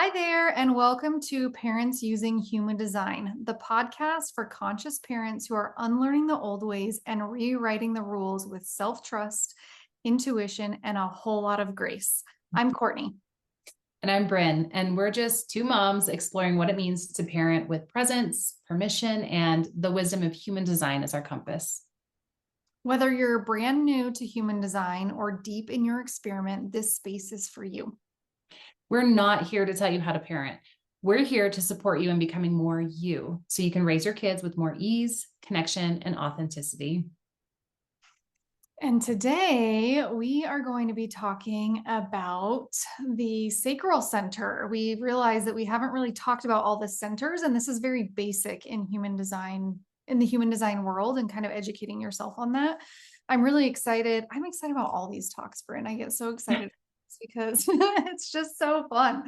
Hi there, and welcome to Parents Using Human Design, the podcast for conscious parents who are unlearning the old ways and rewriting the rules with self-trust, intuition, and a whole lot of grace. I'm Courtney. And I'm Bryn, and we're just two moms exploring what it means to parent with presence, permission, and the wisdom of human design as our compass. Whether you're brand new to human design or deep in your experiment, this space is for you. We're not here to tell you how to parent. We're here to support you in becoming more you, so you can raise your kids with more ease, connection, and authenticity. And today we are going to be talking about the Sacral Center. We realized that we haven't really talked about all the centers, and this is very basic in human design, in the human design world, and kind of educating yourself on that. I'm really excited. I'm excited about all these talks, Bryn. I get so excited because it's just so fun.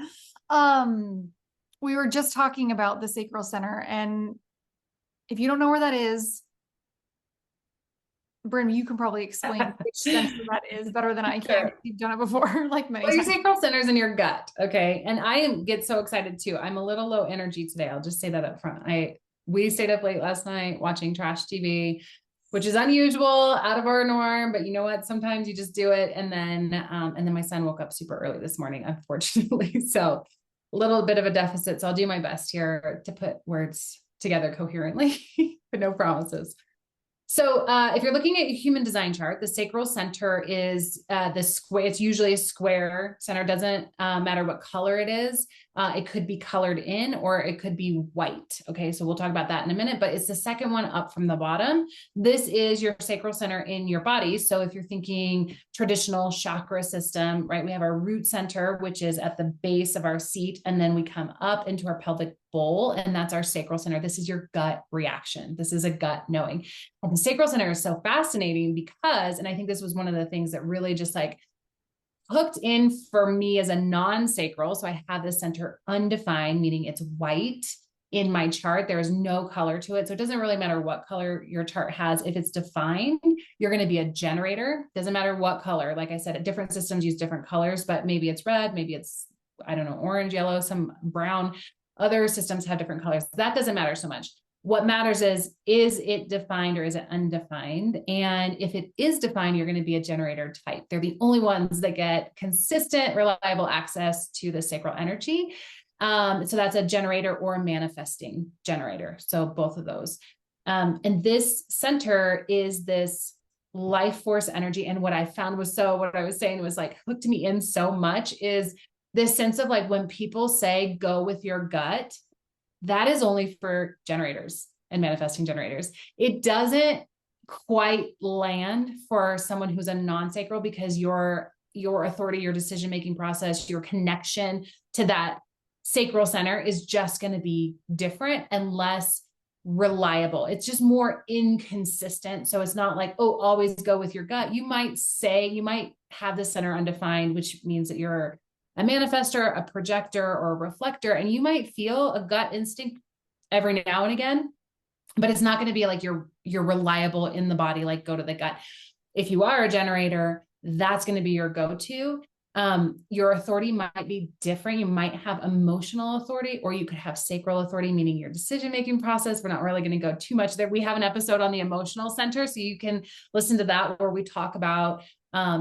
We were just talking about the Sacral Center, and if you don't know where that is, Bryn, you can probably explain which center that is better than I can. Sure. You've done it before, like many Well, your times. sacral center's in your gut, okay? And I get so excited too. I'm a little low energy today. I'll just say that up front. We stayed up late last night watching trash TV, which is unusual, out of our norm, but you know what? Sometimes you just do it. And then my son woke up super early this morning, unfortunately. So a little bit of a deficit. So I'll do my best here to put words together coherently, but no promises. So if you're looking at your human design chart, the sacral center is the square. It's usually a square center. Doesn't matter what color it is. It could be colored in or it could be white. Okay, so we'll talk about that in a minute, but it's the second one up from the bottom. This is your sacral center in your body. So if you're thinking traditional chakra system, right, we have our root center, which is at the base of our seat, and then we come up into our pelvic bowl, and that's our sacral center. This is your gut reaction. This is a gut knowing. And the sacral center is so fascinating because, and I think this was one of the things that really just like hooked in for me as a non-sacral. So I have this center undefined, meaning it's white in my chart. There is no color to it. So it doesn't really matter what color your chart has. If it's defined, you're going to be a generator. Doesn't matter what color. Like I said, different systems use different colors, but maybe it's red, maybe it's, I don't know, orange, yellow, some brown. Other systems have different colors. That doesn't matter so much. What matters is it defined or is it undefined? And if it is defined, you're going to be a generator type. They're the only ones that get consistent, reliable access to the sacral energy. So that's a generator or a manifesting generator. So both of those. And this center is this life force energy. And what I found was what I was saying was like hooked me in so much is this sense of like when people say go with your gut, that is only for generators and manifesting generators. It doesn't quite land for someone who's a non-sacral because your authority, your decision-making process, your connection to that sacral center is just going to be different and less reliable. It's just more inconsistent. So it's not like, oh, always go with your gut. You might have the center undefined, which means that you're a manifestor, a projector, or a reflector, and you might feel a gut instinct every now and again, but it's not going to be like you're reliable in the body, like go to the gut. If you are a generator, that's going to be your go-to. Your authority might be different. You might have emotional authority, or you could have sacral authority, meaning your decision-making process. We're not really going to go too much there. We have an episode on the emotional center, so you can listen to that where we talk about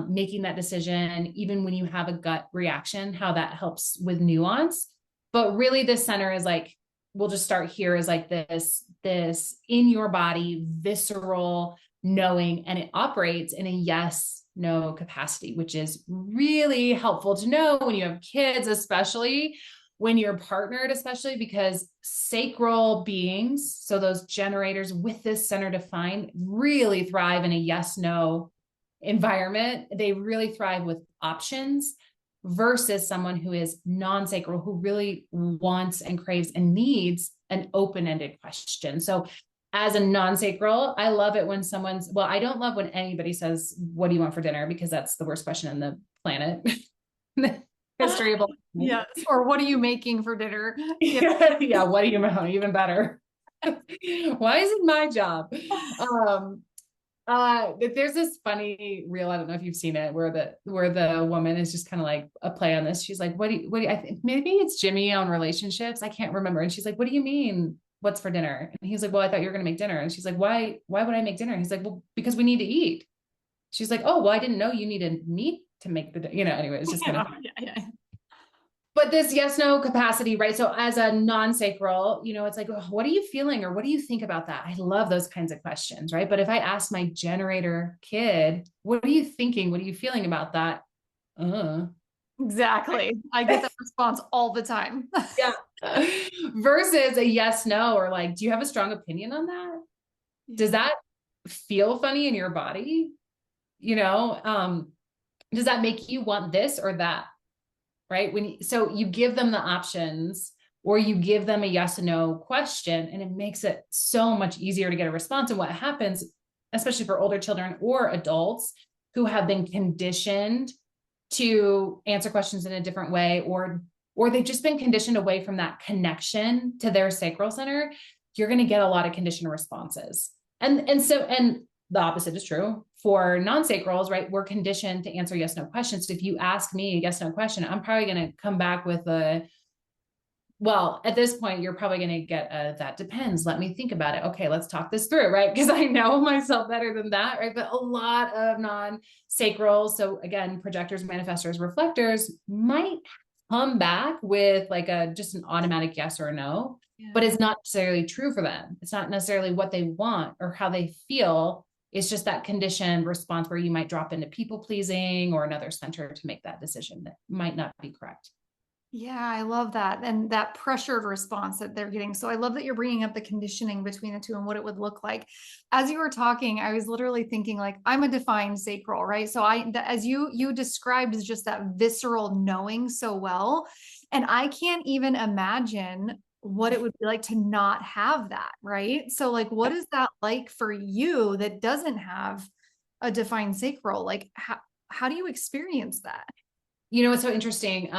making that decision, even when you have a gut reaction, how that helps with nuance. But really this center is like, we'll just start here is like this in your body, visceral knowing, and it operates in a yes, no capacity, which is really helpful to know when you have kids, especially when you're partnered, especially because sacral beings, so those generators with this center defined, really thrive in a yes, no environment. They really thrive with options versus someone who is non-sacral, who really wants and craves and needs an open-ended question. So as a non-sacral, I love it when I don't love when anybody says, what do you want for dinner? Because that's the worst question on the planet. History of yes. Or what are you making for dinner? Yeah. What are you, even better. Why is it my job? There's this funny reel. I don't know if you've seen it, where the woman is just kind of like a play on this. She's like, what do you, I think maybe it's Jimmy on relationships. I can't remember. And she's like, what do you mean? What's for dinner? And he's like, well, I thought you were going to make dinner. And she's like, why would I make dinner? And he's like, well, because we need to eat. She's like, oh, well, I didn't know you needed meat to make anyway, it's just kind of, Yeah. but this yes, no capacity, right? So as a non-sacral, it's like, oh, what are you feeling? Or what do you think about that? I love those kinds of questions, right? But if I ask my generator kid, what are you thinking? What are you feeling about that? Exactly. I get that response all the time. Yeah. Versus a yes, no, or like, do you have a strong opinion on that? Does that feel funny in your body? Does that make you want this or that? Right? So you give them the options, or you give them a yes or no question, and it makes it so much easier to get a response. And what happens, especially for older children or adults who have been conditioned to answer questions in a different way, or they've just been conditioned away from that connection to their sacral center, you're going to get a lot of conditioned responses. And the opposite is true for non-sacrals, right? We're conditioned to answer yes, no questions. So if you ask me a yes, no question, I'm probably going to come back with well, at this point, you're probably going to get that depends. Let me think about it. Okay, let's talk this through, right? Because I know myself better than that, right? But a lot of non-sacrals, so again, projectors, manifestors, reflectors might come back with like just an automatic yes or a no, but it's not necessarily true for them. It's not necessarily what they want or how they feel. It's just that conditioned response where you might drop into people pleasing or another center to make that decision that might not be correct. Yeah, I love that. And that pressured response that they're getting. So I love that you're bringing up the conditioning between the two and what it would look like. As you were talking, I was literally thinking like, I'm a defined sacral, right? So as you described as just that visceral knowing so well. And I can't even imagine what it would be like to not have that, right? So like, what is that like for you that doesn't have a defined sacral? Like, how do you experience that? It's so interesting.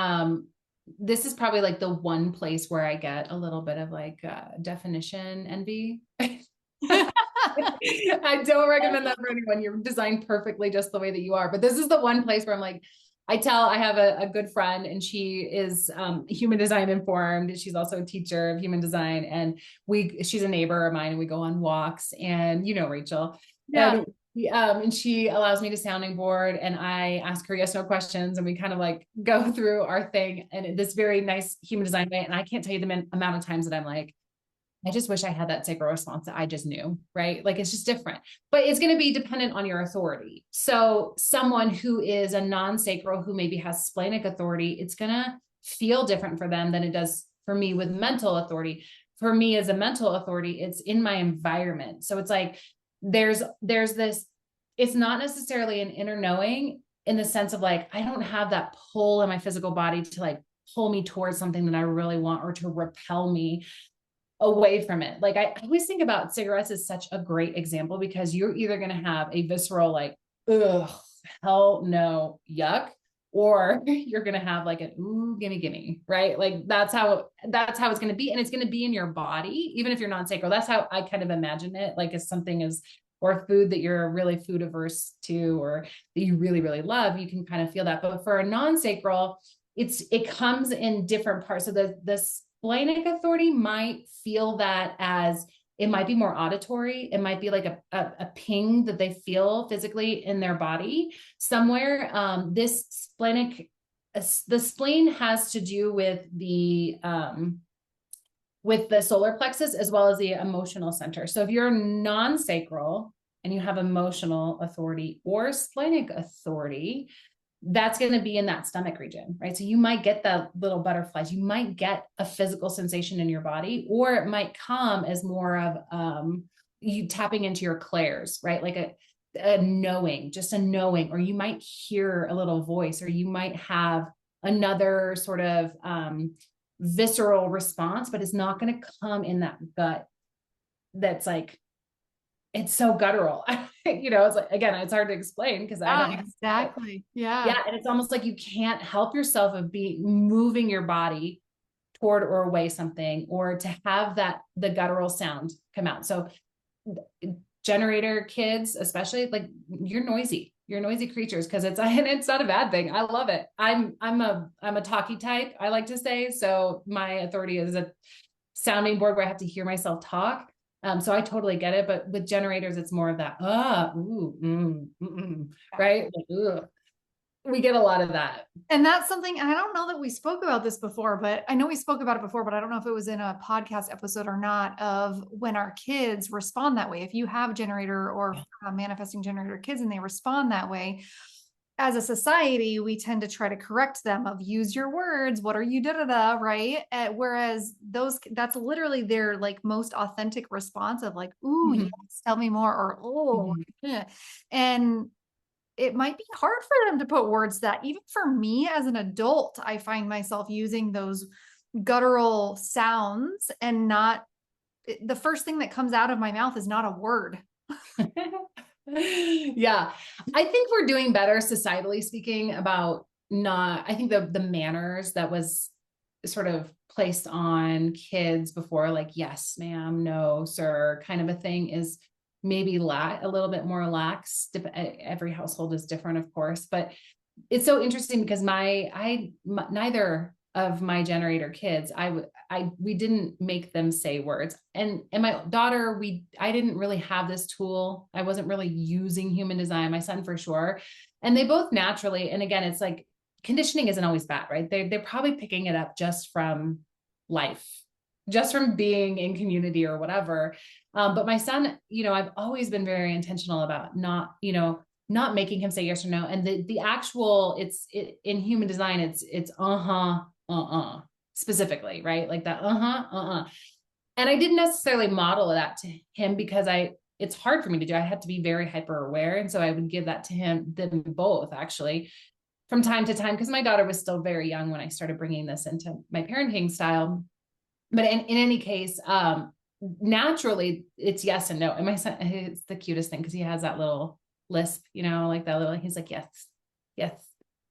This is probably like the one place where I get a little bit of like definition envy. I don't recommend that for anyone. You're designed perfectly just the way that you are. But this is the one place where I'm like, I have a good friend, and she is human design informed. She's also a teacher of human design. And she's a neighbor of mine, and we go on walks, and Rachel. Yeah. And she allows me to sounding board, and I ask her yes, no questions, and we kind of like go through our thing in this very nice human design way. And I can't tell you the amount of times that I'm like, I just wish I had that sacral response that I just knew, right? Like it's just different, but it's going to be dependent on your authority. So someone who is a non-sacral, who maybe has splenic authority, it's going to feel different for them than it does for me with mental authority. For me as a mental authority, it's in my environment. So it's like, there's this, it's not necessarily an inner knowing in the sense of like, I don't have that pull in my physical body to like pull me towards something that I really want, or to repel me away from it. Like I always think about cigarettes as such a great example, because you're either going to have a visceral, like, ugh, hell no, yuck, or you're going to have like an, ooh, gimme, right? Like that's how it's going to be. And it's going to be in your body, even if you're non-sacral. That's how I kind of imagine it. Like if something is, or food that you're really food averse to, or that you really, really love, you can kind of feel that. But for a non-sacral, it comes in different parts. So the splenic authority might feel that as, it might be more auditory. It might be like a ping that they feel physically in their body somewhere. The spleen has to do with the solar plexus as well as the emotional center. So if you're non-sacral and you have emotional authority or splenic authority, that's going to be in that stomach region, right? So you might get the little butterflies, you might get a physical sensation in your body, or it might come as more of you tapping into your clairs, right? Like a knowing, just a knowing, or you might hear a little voice, or you might have another sort of visceral response, but it's not going to come in that gut. That's like, it's so guttural. It's like, again, it's hard to explain because I don't exactly. Yeah. Yeah. And it's almost like you can't help yourself of moving your body toward or away something, or to have the guttural sound come out. So generator kids, especially, like, you're noisy creatures, because it's and it's not a bad thing. I love it. I'm a talkie type, I like to say. So my authority is a sounding board where I have to hear myself talk. So I totally get it. But with generators, it's more of that, right? Like, ugh. We get a lot of that. And that's something, and I don't know that we spoke about this before, but I know we spoke about it before, but I don't know if it was in a podcast episode or not, of when our kids respond that way. If you have generator or manifesting generator kids and they respond that way, as a society, we tend to try to correct them of use your words. What are you right? Whereas that's literally their like most authentic response of like, ooh, Mhm. yes, tell me more, or oh, Mhm. yeah. And it might be hard for them to put words to that. Even for me as an adult, I find myself using those guttural sounds and not the first thing that comes out of my mouth is not a word. Yeah. I think we're doing better, societally speaking, about not, I think the manners that was sort of placed on kids before, like, yes, ma'am, no, sir, kind of a thing, is maybe a little bit more lax. Every household is different, of course, but it's so interesting because neither of my generator kids, we didn't make them say words. And my daughter, I didn't really have this tool. I wasn't really using human design, my son for sure. And they both naturally, and again, it's like conditioning isn't always bad, right? They're probably picking it up just from life, just from being in community or whatever. But my son, I've always been very intentional about not making him say yes or no. And the actual, in human design, it's specifically, right? Like that, And I didn't necessarily model that to him because it's hard for me to do. I had to be very hyper aware. And so I would give that to them both actually from time to time, because my daughter was still very young when I started bringing this into my parenting style. But in any case, naturally it's yes and no. And my son, it's the cutest thing because he has that little lisp, like that little, he's like, yes, yes.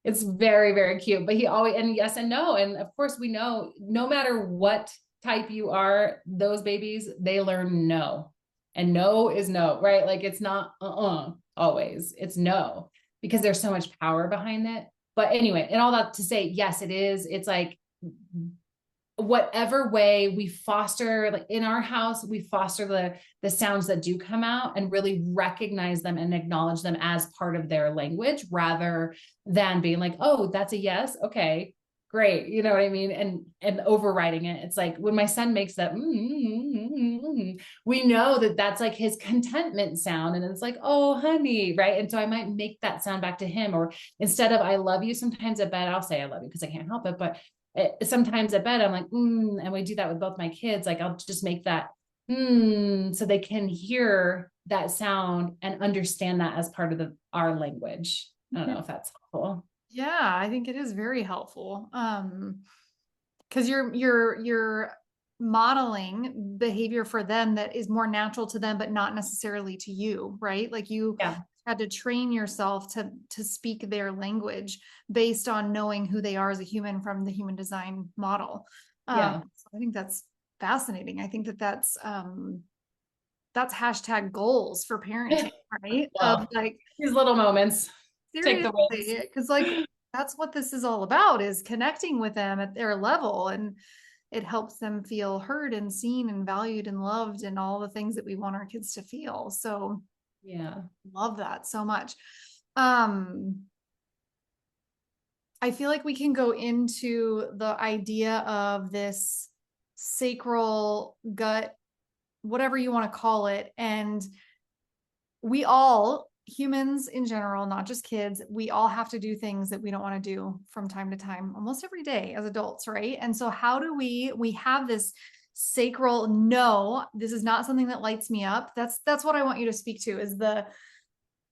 It's very, very cute, but he always, and yes and no. And of course we know no matter what type you are, those babies, they learn no, and no is no, right? Like it's not, always it's no, because there's so much power behind it. But anyway, and all that to say, yes, it is. It's like, whatever way we foster, like in our house, we foster the sounds that do come out and really recognize them and acknowledge them as part of their language, rather than being like, oh, that's a yes, okay, great, you know what I mean, and overriding it. It's like when my son makes that we know that that's like his contentment sound, and it's like, oh honey, right? And so I might make that sound back to him, or instead of I love you, sometimes at bed I'll say I love you because I can't help it, but sometimes at bed I'm like, and we do that with both my kids. Like I'll just make that, so they can hear that sound and understand that as part of our language. I don't know if that's helpful. Yeah, I think it is very helpful. Because you're modeling behavior for them that is more natural to them, but not necessarily to you, right? Like you Yeah. had to train yourself to speak their language based on knowing who they are as a human from the human design model. Yeah. So I think that's fascinating. I think that's hashtag goals for parenting, right? Of Well, like, these little moments take the wins. seriously, because like that's what this is all about, is connecting with them at their level, and it helps them feel heard and seen and valued and loved and all the things that we want our kids to feel. So Yeah. love that so much. Um, I feel like we can go into the idea of this sacral gut, whatever you want to call it, and we all, humans in general, not just kids, we all have to do things that we don't want to do from time to time, almost every day as adults, right? And so how do we have this sacral, no, this is not something that lights me up. That's what I want you to speak to, is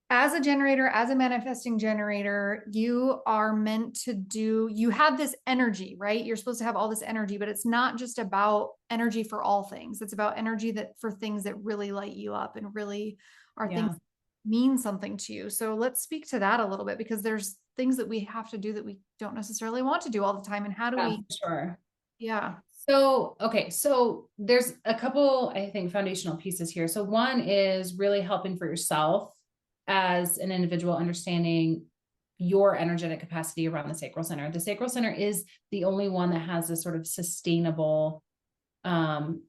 as a generator, as a manifesting generator, you are meant to you have this energy, right? You're supposed to have all this energy, but it's not just about energy for all things. It's about energy for things that really light you up and really are things Yeah. that mean something to you. So let's speak to that a little bit, because there's things that we have to do that we don't necessarily want to do all the time. And how do Yeah, we, for sure. yeah. So, okay. So there's a couple, I think, foundational pieces here. So one is really helping for yourself as an individual, understanding your energetic capacity around the sacral center. The sacral center is the only one that has this sort of sustainable um,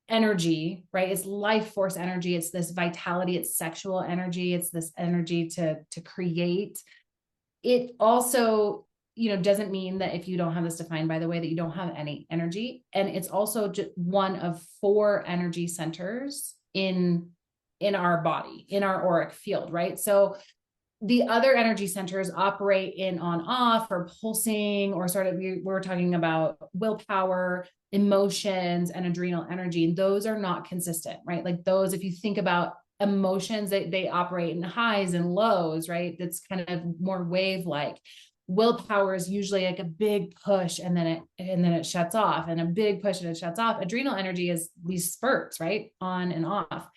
energy, right? It's life force energy. It's this vitality. It's sexual energy. It's this energy to create. It also, doesn't mean that if you don't have this defined, by the way, that you don't have any energy. And it's also just one of 4 energy centers in our body, in our auric field, right? So the other energy centers operate in on off or pulsing, or sort of, we're talking about willpower, emotions, and adrenal energy. And those are not consistent, right? Like those, if you think about emotions, they operate in highs and lows, right? That's kind of more wave like. Willpower is usually like a big push and then it shuts off, and a big push and it shuts off. Adrenal energy is these spurts, right? On and off.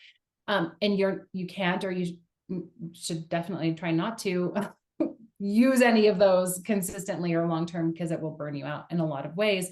And you can't, or you should definitely try not to use any of those consistently or long term, because it will burn you out in a lot of ways,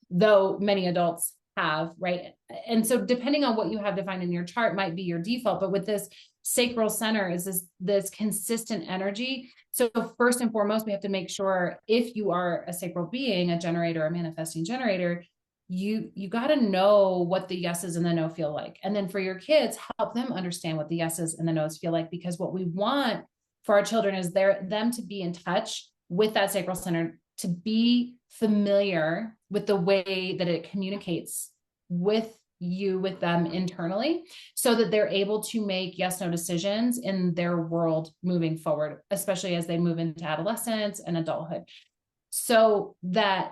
though many adults have, right? And so depending on what you have defined in your chart might be your default, but with this sacral center is this consistent energy. So first and foremost, we have to make sure, if you are a sacral being, a generator, a manifesting generator, you got to know what the yeses and the no feel like. And then for your kids, help them understand what the yeses and the nos feel like, because what we want for our children is them to be in touch with that sacral center, to be familiar with the way that it communicates with them internally, so that they're able to make yes, no decisions in their world moving forward, especially as they move into adolescence and adulthood, so that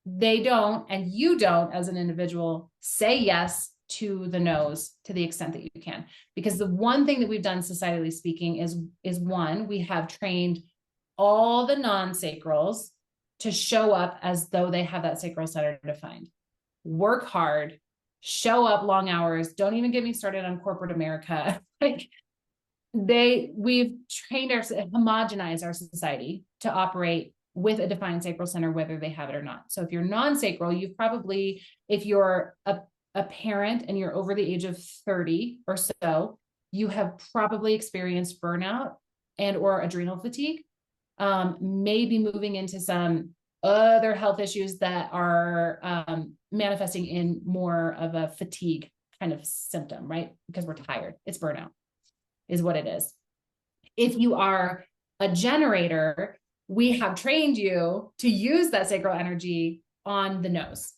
they don't, and you don't as an individual, say yes to the no's to the extent that you can. Because the one thing that we've done, societally speaking, is one, we have trained all the non-sacrals to show up as though they have that sacral center defined. Work hard, show up long hours. Don't even get me started on corporate America. Like we've trained homogenized our society to operate with a defined sacral center, whether they have it or not. So if you're non-sacral, you've probably, if you're a parent and you're over the age of 30 or so, you have probably experienced burnout and or adrenal fatigue, maybe moving into some other health issues that are manifesting in more of a fatigue kind of symptom, right? Because we're tired. It's burnout is what it is. If you are a generator, we have trained you to use that sacral energy on the nose,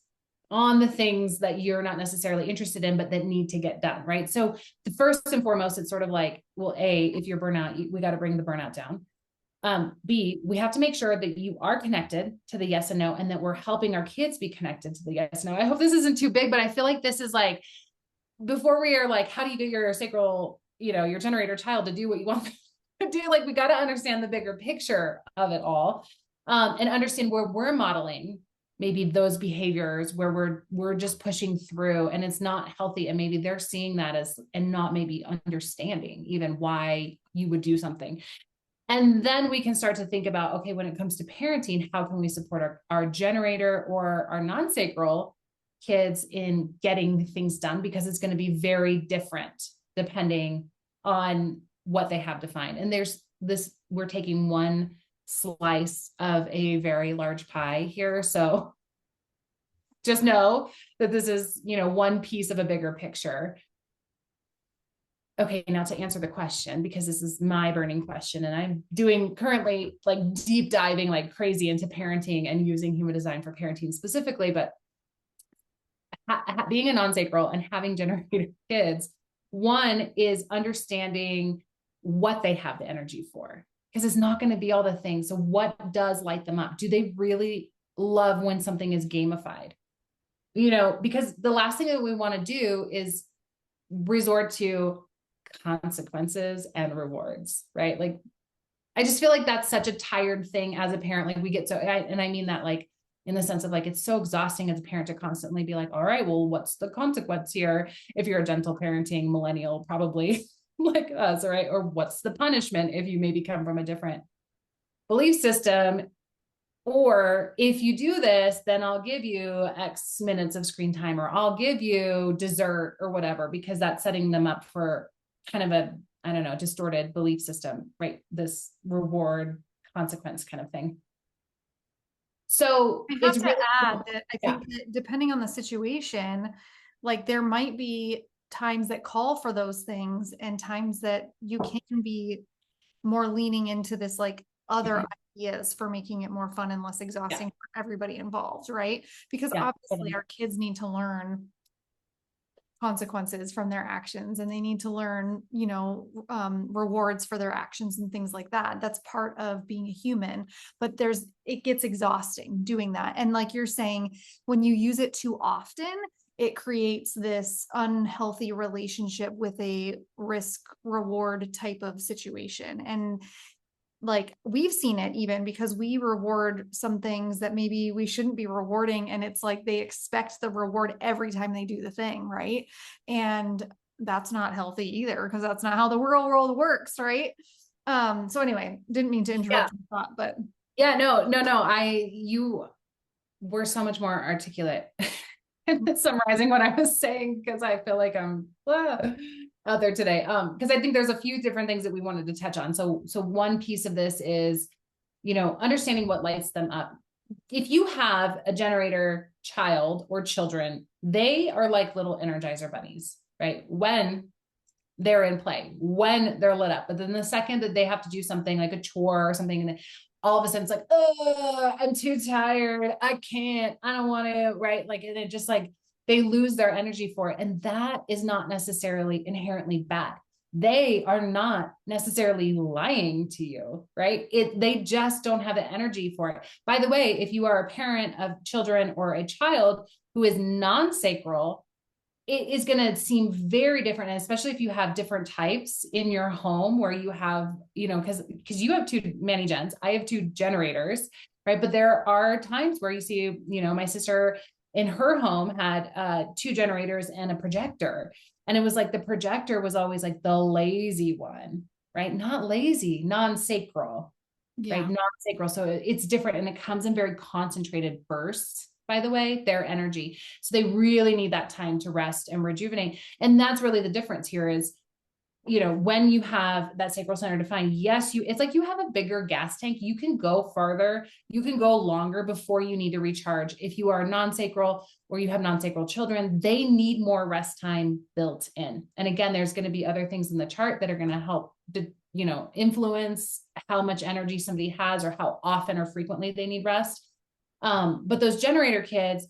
on the things that you're not necessarily interested in, but that need to get done, right? So the first and foremost, it's sort of like, well, A, if you're burnout, we got to bring the burnout down. B, we have to make sure that you are connected to the yes and no, and that we're helping our kids be connected to the yes and no. I hope this isn't too big, but I feel like this is like, before we are like, how do you get your sacral, your generator child to do what you want to do? Like, we got to understand the bigger picture of it all, and understand where we're modeling maybe those behaviors where we're just pushing through and it's not healthy. And maybe they're seeing that as, and not maybe understanding even why you would do something. And then we can start to think about, okay, when it comes to parenting, how can we support our generator or our non-sacral kids in getting things done? Because it's going to be very different depending on what they have defined. And there's this, we're taking one slice of a very large pie here. So just know that this is, one piece of a bigger picture. Okay, now to answer the question, because this is my burning question, and I'm doing currently like deep diving like crazy into parenting and using human design for parenting specifically, but being a non-sacral and having generator kids, one is understanding what they have the energy for, because it's not going to be all the things. So what does light them up? Do they really love when something is gamified? Because the last thing that we want to do is resort to consequences and rewards, right? Like, I just feel like that's such a tired thing as a parent. Like, we get and I mean that like in the sense of like, it's so exhausting as a parent to constantly be like, all right, well, what's the consequence here? If you're a gentle parenting millennial, probably like us, right? Or what's the punishment if you maybe come from a different belief system? Or if you do this, then I'll give you X minutes of screen time, or I'll give you dessert or whatever, because that's setting them up for kind of a, I don't know, distorted belief system, right? This reward consequence kind of thing. So I have it's to really, add that I yeah, think that depending on the situation, like there might be times that call for those things and times that you can be more leaning into this like other ideas for making it more fun and less yeah, exhausting for everybody involved, right? Because yeah, obviously our kids need to learn consequences from their actions and they need to learn rewards for their actions and things like that. That's part of being a human, but it gets exhausting doing that. And like you're saying, when you use it too often, it creates this unhealthy relationship with a risk reward type of situation. And like we've seen it even because we reward some things that maybe we shouldn't be rewarding, and it's like they expect the reward every time they do the thing, right? And that's not healthy either, because that's not how the world works, right? So anyway, didn't mean to yeah, interrupt your thought, but yeah. No. You were so much more articulate in summarizing what I was saying, because I feel like I'm out there today. Because I think there's a few different things that we wanted to touch on. So one piece of this is, understanding what lights them up. If you have a generator child or children, they are like little energizer bunnies, right? When they're in play, when they're lit up. But then the second that they have to do something like a chore or something, and then all of a sudden it's like, oh, I'm too tired. I can't, I don't want to, right? Like, and it just like they lose their energy for it. And that is not necessarily inherently bad. They are not necessarily lying to you, right? They just don't have the energy for it. By the way, if you are a parent of children or a child who is non-sacral, it is going to seem very different, especially if you have different types in your home where you have, because you have two mani gens, I have two generators, right? But there are times where you see, my sister in her home had two generators and a projector. And it was like the projector was always like the lazy one, right? Not lazy, non-sacral, right? yeah. Non-sacral. So it's different, and it comes in very concentrated bursts, by the way, their energy. So they really need that time to rest and rejuvenate. And that's really the difference here is, when you have that sacral center defined, yes, it's like you have a bigger gas tank. You can go farther, you can go longer before you need to recharge. If you are non-sacral or you have non-sacral children, they need more rest time built in. And again, there's going to be other things in the chart that are going to help influence how much energy somebody has or how often or frequently they need rest. But those generator kids,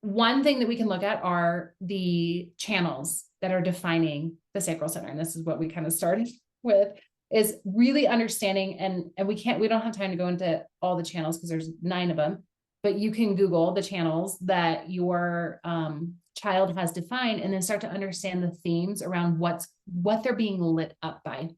one thing that we can look at are the channels that are defining the sacral center. And this is what we kind of started with, is really understanding, and we don't have time to go into all the channels because there's 9 of them, but you can Google the channels that your child has defined, and then start to understand the themes around what they're being lit up by.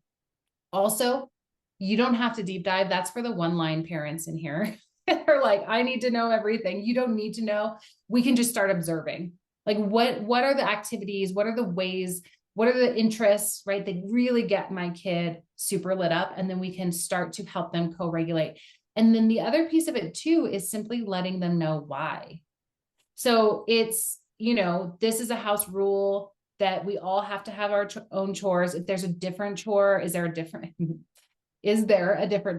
Also, you don't have to deep dive. That's for the one-line parents in here. They're like, I need to know everything. You don't need to know. We can just start observing. Like what are the activities? What are the ways? What are the interests, right? They really get my kid super lit up, and then we can start to help them co-regulate. And then the other piece of it too is simply letting them know why. So it's, this is a house rule that we all have to have our own chores. If there's a different chore, is there a different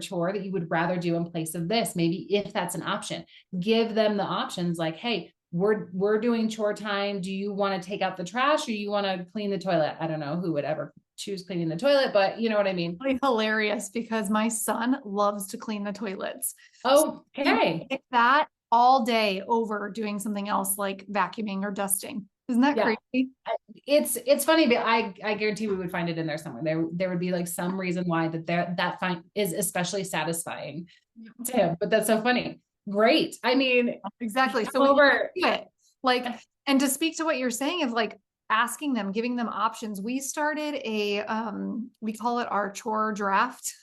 chore that you would rather do in place of this? Maybe if that's an option, give them the options like, hey, we're doing chore time. Do you want to take out the trash, or you want to clean the toilet? I don't know who would ever choose cleaning the toilet, but you know what I mean? Really hilarious because my son loves to clean the toilets. So he will Okay. pick that all day over doing something else like vacuuming or dusting. Isn't that Yeah. crazy? It's funny, but I guarantee we would find it in there somewhere. There would be like some reason why that find is especially satisfying to him. But that's so funny. Great. I mean, Exactly. So we over. do it. Like, and to speak to what you're saying of like asking them, giving them options, we started we call it our chore draft,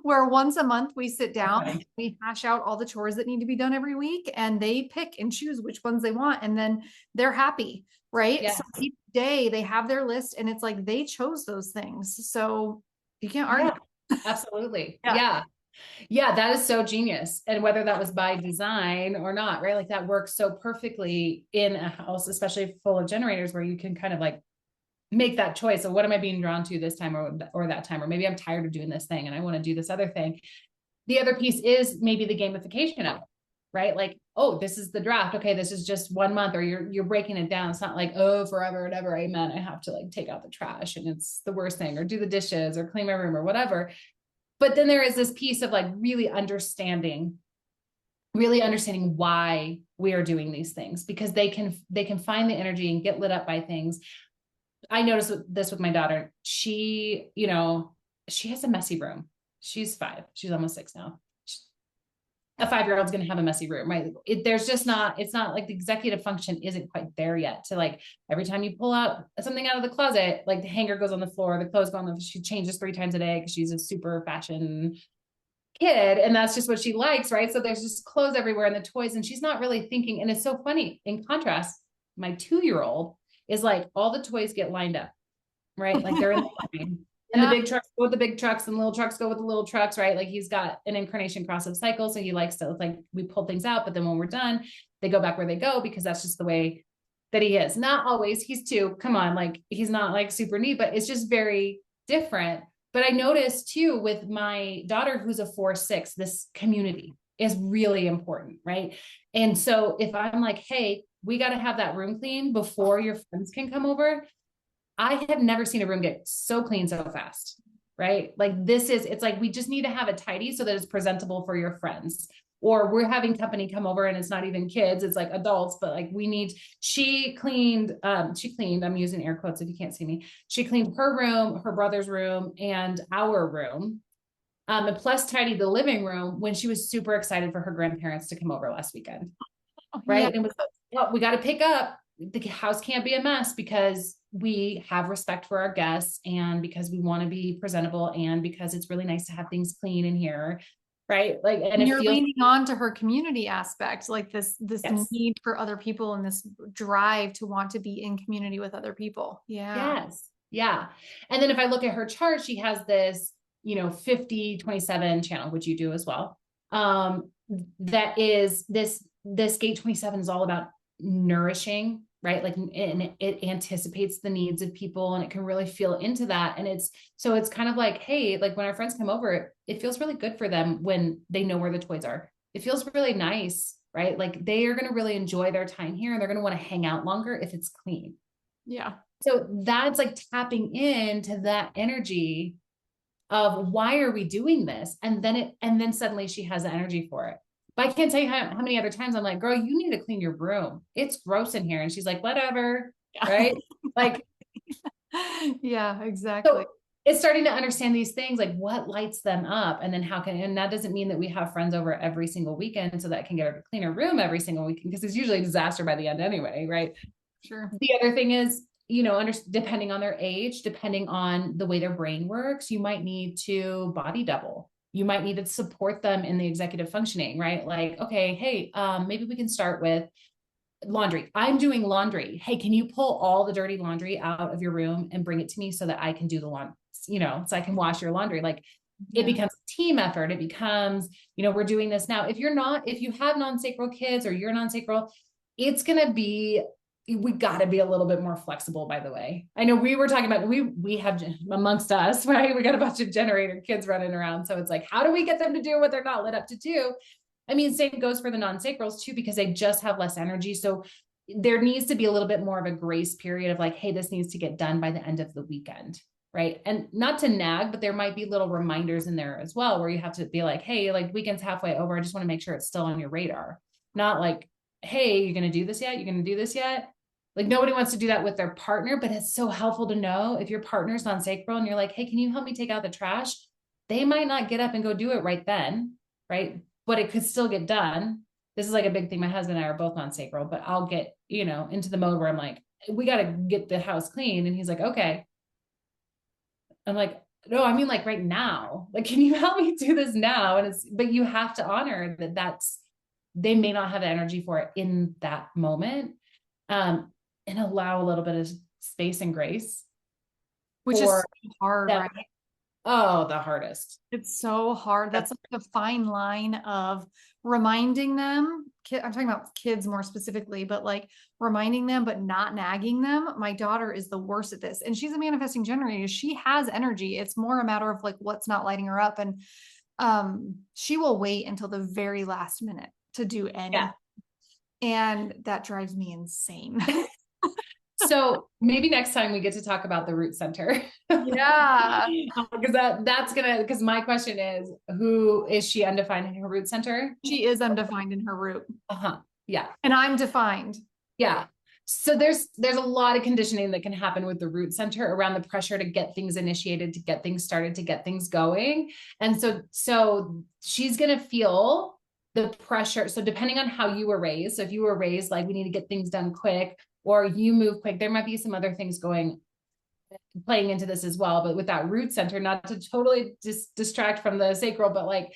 where once a month we sit down, Funny. we hash out all the chores that need to be done every week, and they pick and choose which ones they want, and then they're happy, right? Yes. So each day they have their list, and it's like they chose those things. So you can't argue. Yeah, absolutely. Yeah. Yeah. Yeah, that is so genius. And whether that was by design or not, right? Like that works so perfectly in a house, especially full of generators, where you can kind of like make that choice of what am I being drawn to this time or that time, or maybe I'm tired of doing this thing and I want to do this other thing. The other piece is maybe the gamification of it, right? Like, oh, this is the draft. Okay, this is just 1 month, or you're breaking it down. It's not like, oh, forever and ever, amen. I have to like take out the trash and it's the worst thing, or do the dishes or clean my room or whatever. But then there is this piece of like really understanding why we are doing these things, because they can find the energy and get lit up by things. I noticed this with my daughter. She, she has a messy room. She's 5. She's almost 6 now. A 5-year-old's going to have a messy room, right? It's not like the executive function isn't quite there yet to like, every time you pull out something out of the closet, like the hanger goes on the floor, the clothes go on the, she changes 3 times a day because she's a super fashion kid. And that's just what she likes. Right. So there's just clothes everywhere and the toys, and she's not really thinking. And it's so funny. In contrast, my 2-year-old is like, all the toys get lined up, right? Like they're in the line. And the big trucks go with the big trucks and the little trucks go with the little trucks, right? Like he's got an incarnation cross of cycle. So he likes to, like, we pull things out, but then when we're done, they go back where they go, because that's just the way that he is. Not always. He's 2. Come on. Like he's not like super neat, but it's just very different. But I noticed too with my daughter, who's a 4-6, this community is really important, right? And so if I'm like, hey, we got to have that room clean before your friends can come over, I have never seen a room get so clean so fast, right? Like it's like, we just need to have it tidy so that it's presentable for your friends. Or we're having company come over and it's not even kids, it's like adults, but like she cleaned, I'm using air quotes if you can't see me. She cleaned her room, her brother's room, and our room. And plus tidied the living room when she was super excited for her grandparents to come over last weekend. Right. Yeah. And it was, well, we got to pick up. The house can't be a mess, because we have respect for our guests, and because we want to be presentable, and because it's really nice to have things clean in here. Right. Like, and And it you're feels, leaning on to her community aspect, like this yes, need for other people and this drive to want to be in community with other people. Yeah. yes. Yeah. And then if I look at her chart, she has this, 50-27 channel, which you do as well. That is this gate 27 is all about nourishing, right? Like, and it anticipates the needs of people, and it can really feel into that. And it's kind of like, hey, like when our friends come over, it feels really good for them when they know where the toys are. It feels really nice, right? Like they are going to really enjoy their time here, and they're going to want to hang out longer if it's clean. Yeah. So that's like tapping into that energy of why are we doing this? And then suddenly she has the energy for it. But I can't tell you how many other times I'm like, girl, you need to clean your room. It's gross in here. And she's like, whatever. Yeah. Right. Like, Yeah, exactly. so it's starting to understand these things, like what lights them up, and then and that doesn't mean that we have friends over every single weekend so that I can get her to clean her room every single weekend, because it's usually a disaster by the end anyway. Right. Sure. The other thing is, depending on their age, depending on the way their brain works, you might need to body double. You might need to support them in the executive functioning, right? Like, okay, hey, maybe we can start with laundry. I'm doing laundry. Hey, can you pull all the dirty laundry out of your room and bring it to me so that I can do the laundry, so I can wash your laundry. Like it becomes a team effort. It becomes, we're doing this now. If you have non-sacral kids or you're non-sacral, it's going to be, we got to be a little bit more flexible, by the way. I know we were talking about, we have amongst us, right? We got a bunch of generator kids running around. So it's like, how do we get them to do what they're not lit up to do? I mean, same goes for the non-sacrals too, because they just have less energy. So there needs to be a little bit more of a grace period of like, hey, this needs to get done by the end of the weekend. Right. And not to nag, but there might be little reminders in there as well, where you have to be like, hey, like weekend's halfway over. I just want to make sure it's still on your radar. Not like, hey, you're going to do this yet? You're going to do this yet? Like nobody wants to do that with their partner, but it's so helpful to know if your partner's non-sacral and you're like, hey, can you help me take out the trash? They might not get up and go do it right then. Right. But it could still get done. This is like a big thing. My husband and I are both non-sacral, but I'll get, into the mode where I'm like, we got to get the house clean. And he's like, okay. I'm like, no, I mean like right now, like, can you help me do this now? And but you have to honor that they may not have the energy for it in that moment. And allow a little bit of space and grace. Which is hard, right? Oh, the hardest. It's so hard. That's like the fine line of reminding them. I'm talking about kids more specifically, but like reminding them, but not nagging them. My daughter is the worst at this, and she's a manifesting generator. She has energy. It's more a matter of like what's not lighting her up, and she will wait until the very last minute to do anything, Yeah. and that drives me insane. So maybe next time we get to talk about the root center. Yeah, Because because my question is, who is she undefined in her root center? she is undefined in her root, Uh-huh. Yeah. and I'm defined. Yeah. So there's a lot of conditioning that can happen with the root center around the pressure to get things initiated, to get things started, to get things going. And so she's going to feel the pressure. So depending on how you were raised, so if you were raised like we need to get things done quick, or you move quick, there might be some other things playing into this as well. But with that root center, not to totally distract from the sacral, but like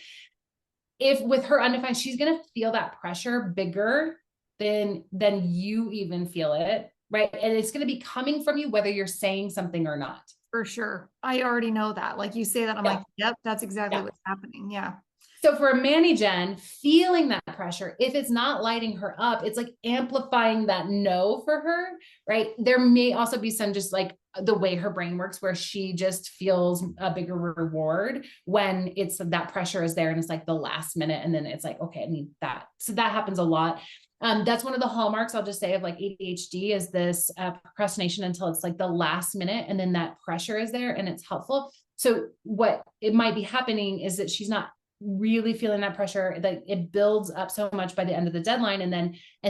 if with her undefined, she's going to feel that pressure bigger than you even feel it, right? And it's going to be coming from you, whether you're saying something or not. For sure. I already know that. Like you say that, I'm Yeah. like, yep, that's exactly Yeah. what's happening. Yeah. So for a Manny Gen, feeling that pressure, if it's not lighting her up, it's like amplifying that no for her, right? There may also be some just like the way her brain works, where she just feels a bigger reward when it's that pressure is there and it's like the last minute. And then it's like, okay, I need that. So that happens a lot. That's one of the hallmarks, I'll just say, of like ADHD is this procrastination until it's like the last minute. And then that pressure is there and it's helpful. So what it might be happening is that she's not really feeling that pressure, that it builds up so much by the end of the deadline. And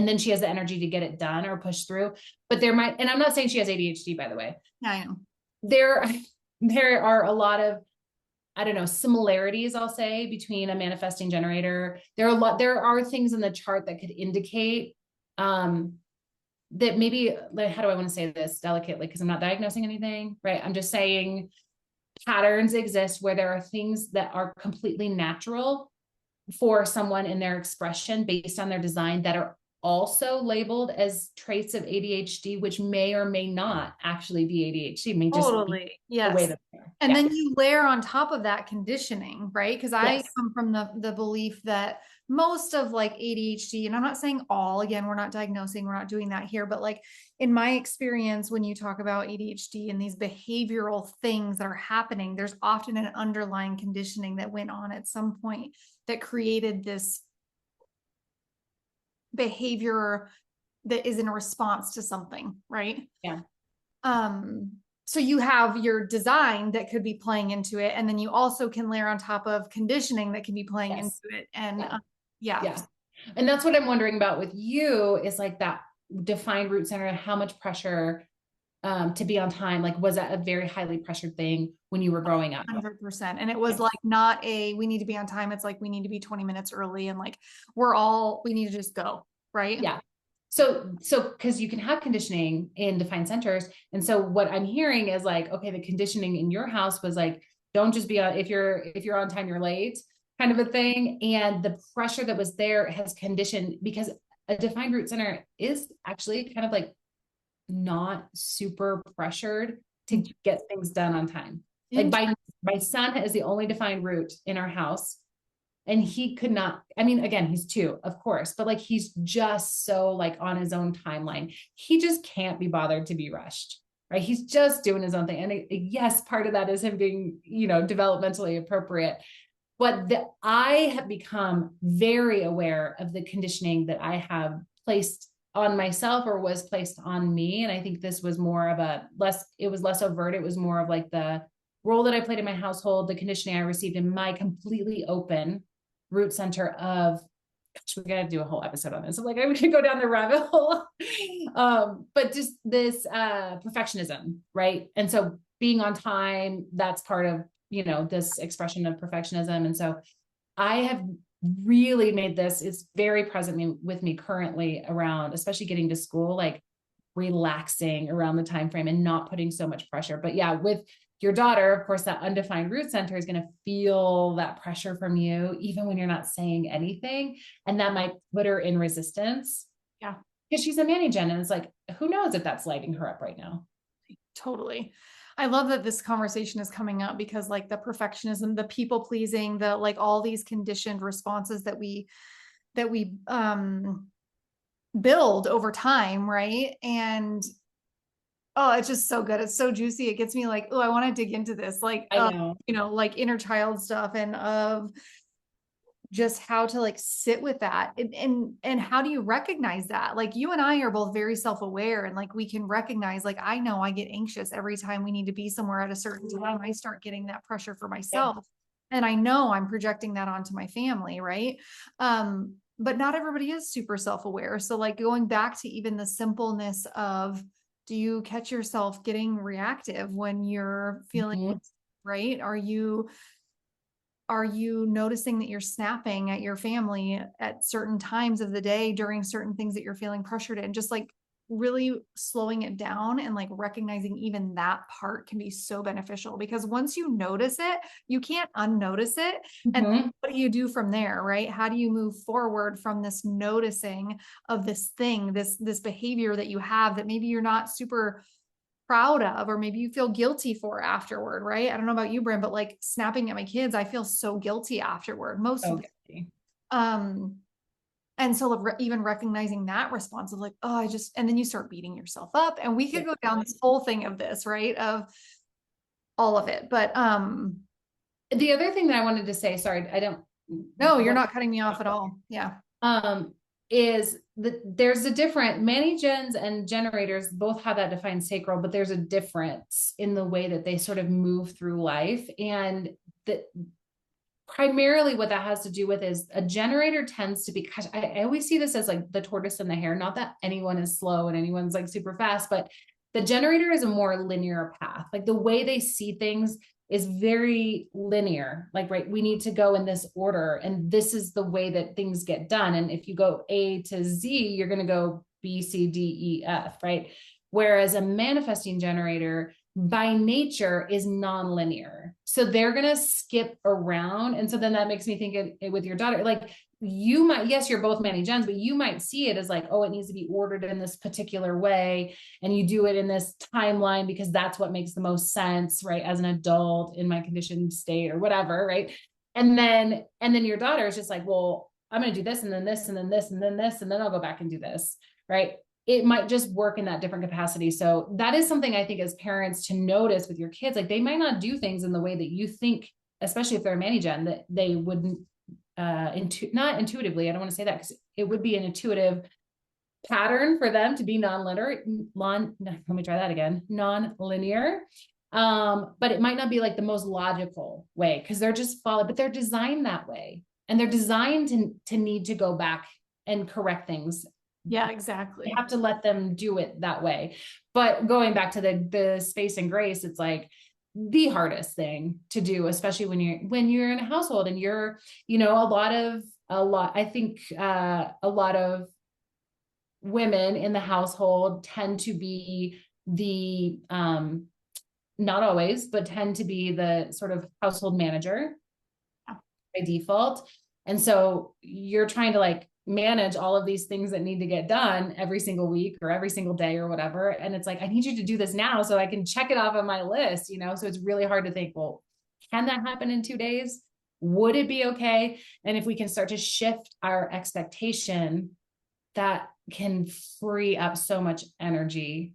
then she has the energy to get it done or push through. But and I'm not saying she has ADHD, by the way. I know. There are a lot of, I don't know, similarities, I'll say, between a manifesting generator. There are things in the chart that could indicate, that maybe, like, how do I want to say this delicately? Because I'm not diagnosing anything, right? I'm just saying patterns exist where there are things that are completely natural for someone in their expression based on their design that are also labeled as traits of ADHD, which may or may not actually be ADHD. It may just be the way that they are. And then you layer on top of that conditioning, right? Because I Yes. come from the belief that most of like ADHD, and I'm not saying all, again, we're not diagnosing, we're not doing that here, but like in my experience, when you talk about ADHD and these behavioral things that are happening, there's often an underlying conditioning that went on at some point that created this behavior that is in response to something, right? Yeah. So you have your design that could be playing into it, and then you also can layer on top of conditioning that can be playing Yes. into it. And yeah. And that's what I'm wondering about with you, is like that defined root center, how much pressure to be on time. Like, was that a very highly pressured thing when you were growing up? 100%. And it was like not we need to be on time. It's like we need to be 20 minutes early, and like we need to just go, right? Yeah. So because you can have conditioning in defined centers. And so what I'm hearing is like, okay, the conditioning in your house was like, don't just be on, if you're on time, you're late, kind of a thing. And the pressure that was there has conditioned, because a defined root center is actually kind of like not super pressured to get things done on time. Like my son is the only defined root in our house. And he could not, I mean, again, he's 2, of course, but like, he's just so like on his own timeline. He just can't be bothered to be rushed, right? He's just doing his own thing. And yes, part of that is him being, developmentally appropriate. But I have become very aware of the conditioning that I have placed on myself, or was placed on me. And I think this was more of it was less overt. It was more of like the role that I played in my household, the conditioning I received in my completely open root center of, gosh, we got to do a whole episode on this. So like, we could go down the rabbit hole. But just this perfectionism, right? And so being on time, that's part of, this expression of perfectionism. And so I have really made this, it's very present with me currently around, especially getting to school, like relaxing around the time frame and not putting so much pressure. But yeah, with your daughter, of course, that undefined root center is going to feel that pressure from you, even when you're not saying anything. And that might put her in resistance. Yeah. Because she's a Manny Gen, and it's like, who knows if that's lighting her up right now? Totally. I love that this conversation is coming up because like the perfectionism, the people pleasing, the like all these conditioned responses that we build over time, right? And oh, it's just so good. It's so juicy. It gets me like, oh, I want to dig into this, like I know. like inner child stuff and of just how to like sit with that and how do you recognize that? Like you and I are both very self-aware and like we can recognize, like I know I get anxious every time we need to be somewhere at a certain time. I start getting that pressure for Yeah. myself and I know I'm projecting that onto my family, right? But not everybody is super self-aware. So like going back to even the simpleness of, do you catch yourself getting reactive when you're feeling Mhm. right? Are you noticing that you're snapping at your family at certain times of the day during certain things that you're feeling pressured in? Just like really slowing it down and like recognizing even that part can be so beneficial because once you notice it, you can't unnotice it. And Mhm. what do you do from there, right? How do you move forward from this noticing of this thing, this behavior that you have that maybe you're not super proud of, or maybe you feel guilty for afterward, right? I don't know about you, Bryn, but like snapping at my kids, I feel so guilty afterward most of the Okay. um and so even recognizing that response of like, oh, and then you start beating yourself up. And we Yeah. could go down this whole thing of this, right? Of all of it. But The other thing that I wanted to say, sorry, I don't no, you're want not cutting me off at all. Yeah. um is that there's a different many gens and generators both have that defined sacral, but there's a difference in the way that they sort of move through life. And that primarily what that has to do with is a generator tends to be, gosh, I always see this as like the tortoise and the hare, not that anyone is slow and anyone's like super fast, but the generator is a more linear path. Like the way they see things is very linear. Like, right, we need to go in this order and this is the way that things get done. And if you go A to Z, you're going to go B, C, D, E, F, right? Whereas a manifesting generator by nature is non-linear. So they're going to skip around. And so then that makes me think with your daughter, like you might, yes, you're both Manny Gens, but you might see it as like, oh, it needs to be ordered in this particular way. And you do it in this timeline because that's what makes the most sense, right? As an adult in my conditioned state or whatever, right? And then your daughter is just like, well, I'm going to do this and then this and then this and then this, and then I'll go back and do this, right? It might just work in that different capacity. So that is something I think as parents to notice with your kids, like they might not do things in the way that you think, especially if they're a Manny-Gen, that they wouldn't, not intuitively, I don't want to say that because it would be an intuitive pattern for them to be non-linear, let me try that again, non-linear. But it might not be like the most logical way because they're just followed, but they're designed that way. And they're designed to need to go back and correct things. Yeah, You exactly. have to let them do it that way. But going back to the space and grace, it's like the hardest thing to do, especially when you're in a household and you're, I think a lot of women in the household tend to be the not always, but tend to be the sort of household manager by default. And so you're trying to like manage all of these things that need to get done every single week or every single day or whatever. And it's like, I need you to do this now so I can check it off on my list, So it's really hard to think, well, can that happen in 2 days? Would it be okay? And if we can start to shift our expectation, that can free up so much energy.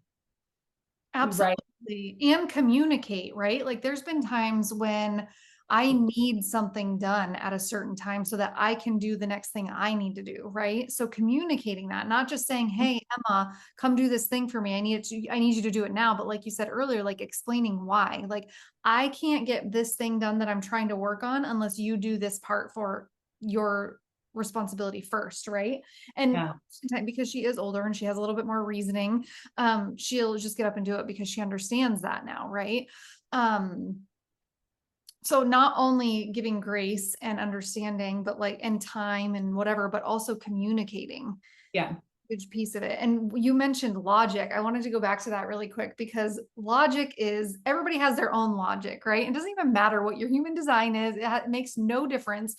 Right. Absolutely. And communicate, right? Like there's been times when I need something done at a certain time so that I can do the next thing I need to do, right? So communicating that, not just saying, "Hey, Emma, come do this thing for me. I need you to do it now." But like you said earlier, like explaining why. Like I can't get this thing done that I'm trying to work on unless you do this part for your responsibility first, right? And Yeah. because she is older and she has a little bit more reasoning, she'll just get up and do it because she understands that now, right? So not only giving grace and understanding, but like and time and whatever, but also communicating. Yeah. Huge piece of it. And you mentioned logic. I wanted to go back to that really quick because logic is everybody has their own logic, right? It doesn't even matter what your human design is. It makes no difference.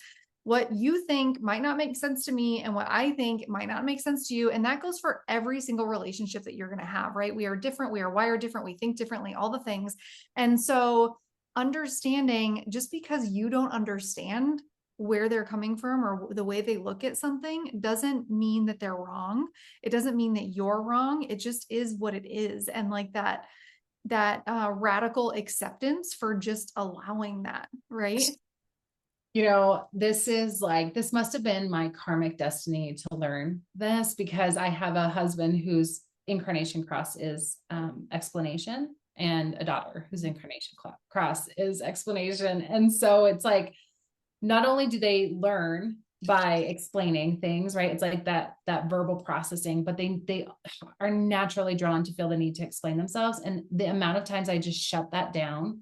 what you think might not make sense to me, and what I think might not make sense to you. And that goes for every single relationship that you're going to have, right? We are different. We are wired different. We think differently, all the things. And so understanding, just because you don't understand where they're coming from or the way they look at something, doesn't mean that they're wrong. It doesn't mean that you're wrong. It just is what it is. And like that radical acceptance for just allowing that, right? This must have been my karmic destiny to learn this, because I have a husband whose incarnation cross is explanation, and a daughter whose incarnation cross is explanation. And so it's like, not only do they learn by explaining things, right? It's like that verbal processing, but they are naturally drawn to feel the need to explain themselves. And the amount of times I just shut that down,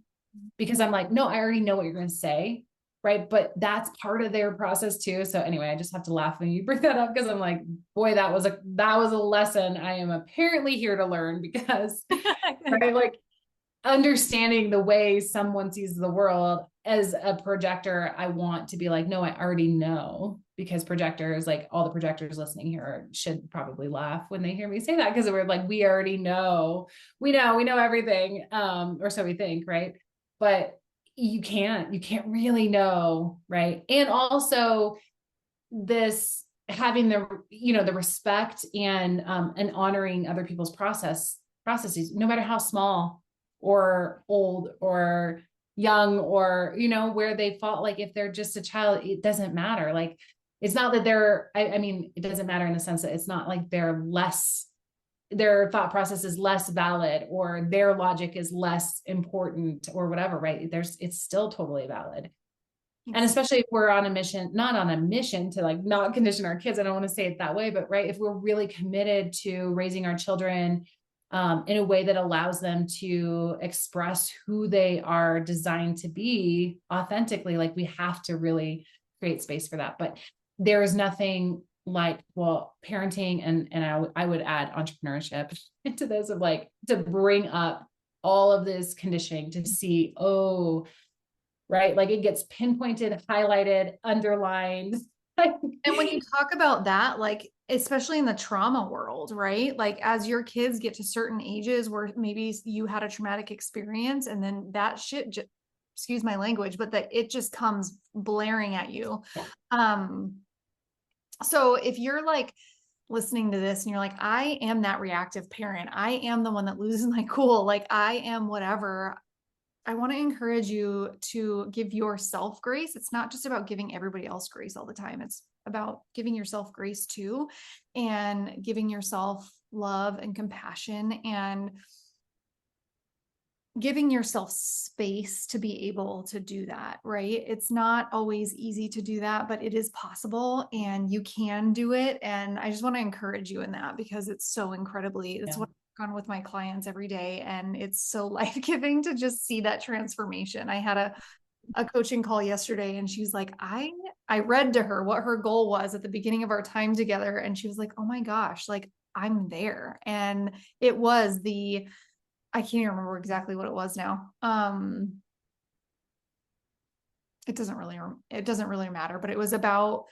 because I'm like, no, I already know what you're going to say. Right. But that's part of their process too. So anyway, I just have to laugh when you bring that up, because I'm like, boy, that was a lesson I am apparently here to learn, because right, like understanding the way someone sees the world as a projector, I want to be like, no, I already know, because projectors, like all the projectors listening here should probably laugh when they hear me say that, because we're like, we already know, we know everything. Or so we think, right? But you can't really know. Right. And also this having the respect and honoring other people's processes, no matter how small or old or young, or, where they fall, like if they're just a child, it doesn't matter. Like, it's not that I mean, it doesn't matter in the sense that it's not like their thought process is less valid, or their logic is less important, or whatever, right? It's still totally valid. And especially if we're on a mission, not on a mission to like not condition our kids. I don't want to say it that way, but right. If we're really committed to raising our children in a way that allows them to express who they are designed to be authentically, like we have to really create space for that. But there is nothing like, well, parenting, and I would add entrepreneurship into this, of like, to bring up all of this conditioning to see, oh, right? Like it gets pinpointed, highlighted, underlined. And when you talk about that, like, especially in the trauma world, right? Like as your kids get to certain ages where maybe you had a traumatic experience, and then that shit, excuse my language, but that it just comes blaring at you. So if you're like listening to this and you're like, I am that reactive parent, I am the one that loses my cool, like I am whatever, I want to encourage you to give yourself grace. It's not just about giving everybody else grace all the time. It's about giving yourself grace too, and giving yourself love and compassion, and giving yourself space to be able to do that, right? It's not always easy to do that, but it is possible, and you can do it. And I just want to encourage you in that, because it's so it's what I work on with my clients every day. And it's so life-giving to just see that transformation. I had a coaching call yesterday, and she's like, I read to her what her goal was at the beginning of our time together. And she was like, oh my gosh, like I'm there. And it was I can't even remember exactly what it was now. It doesn't really matter, but it was about,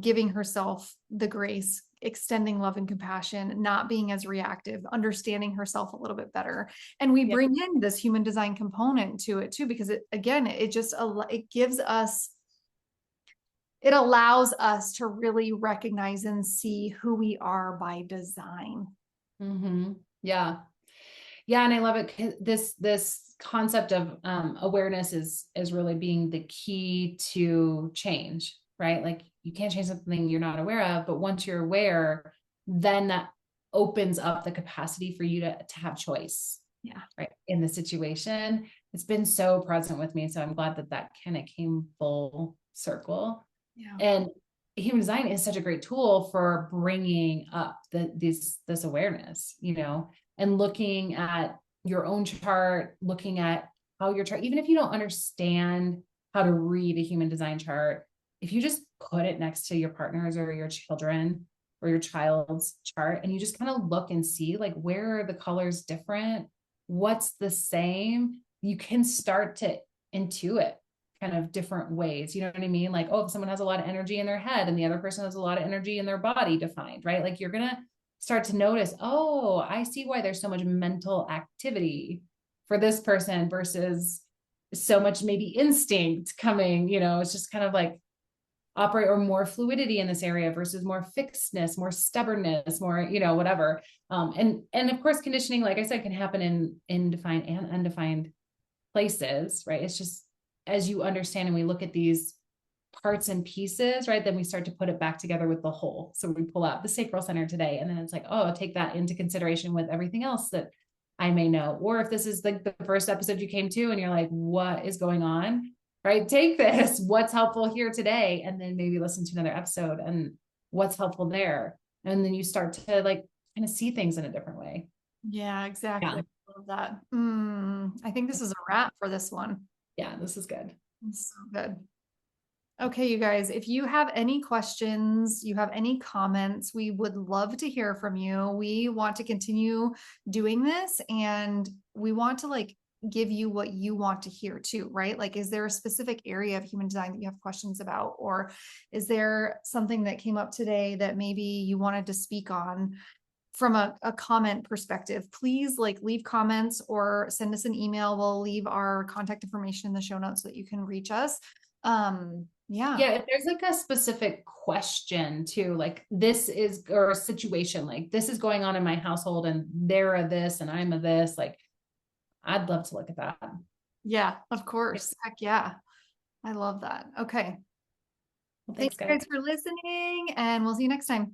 giving herself the grace, extending love and compassion, not being as reactive, understanding herself a little bit better. And we bring in this human design component to it too, because it allows us to really recognize and see who we are by design. Mm-hmm. Yeah. Yeah. And I love it. This concept of awareness is really being the key to change, right? Like you can't change something you're not aware of, but once you're aware, then that opens up the capacity for you to have choice. Yeah. Right. In the situation, it's been so present with me. So I'm glad that kind of came full circle. Yeah. And human design is such a great tool for bringing up this awareness, and looking at your own chart, looking at how your chart, even if you don't understand how to read a human design chart, if you just put it next to your partner's or your children or your child's chart, and you just kind of look and see like, where are the colors different? What's the same? You can start to intuit kind of different ways. You know what I mean? Like, oh, if someone has a lot of energy in their head and the other person has a lot of energy in their body defined, right? Like you're going to start to notice, oh, I see why there's so much mental activity for this person versus so much maybe instinct coming, it's just kind of like operate, or more fluidity in this area versus more fixedness, more stubbornness, more, whatever. And of course, conditioning, like I said, can happen in defined and undefined places, right? It's just, as you understand, and we look at these parts and pieces, right? Then we start to put it back together with the whole. So we pull out the sacral center today, and then it's like, oh, take that into consideration with everything else that I may know. Or if this is like the first episode you came to and you're like, what is going on? Right? Take this, what's helpful here today, and then maybe listen to another episode and what's helpful there. And then you start to like kind of see things in a different way. Yeah, exactly. Yeah. I love that. I think this is a wrap for this one. Yeah, this is good. It's so good. Okay, you guys, if you have any questions, you have any comments, we would love to hear from you. We want to continue doing this, and we want to like give you what you want to hear too, right? Like, is there a specific area of human design that you have questions about? Or is there something that came up today that maybe you wanted to speak on from a comment perspective? Please like leave comments or send us an email. We'll leave our contact information in the show notes so that you can reach us. Yeah, if there's like a specific question too, like this is, or a situation, like this is going on in my household and they're a this and I'm a this, like I'd love to look at that. yeah, of course. Heck yeah. I love that. Okay. Well, Thank thanks, you guys. guys for listening, and we'll see you next time.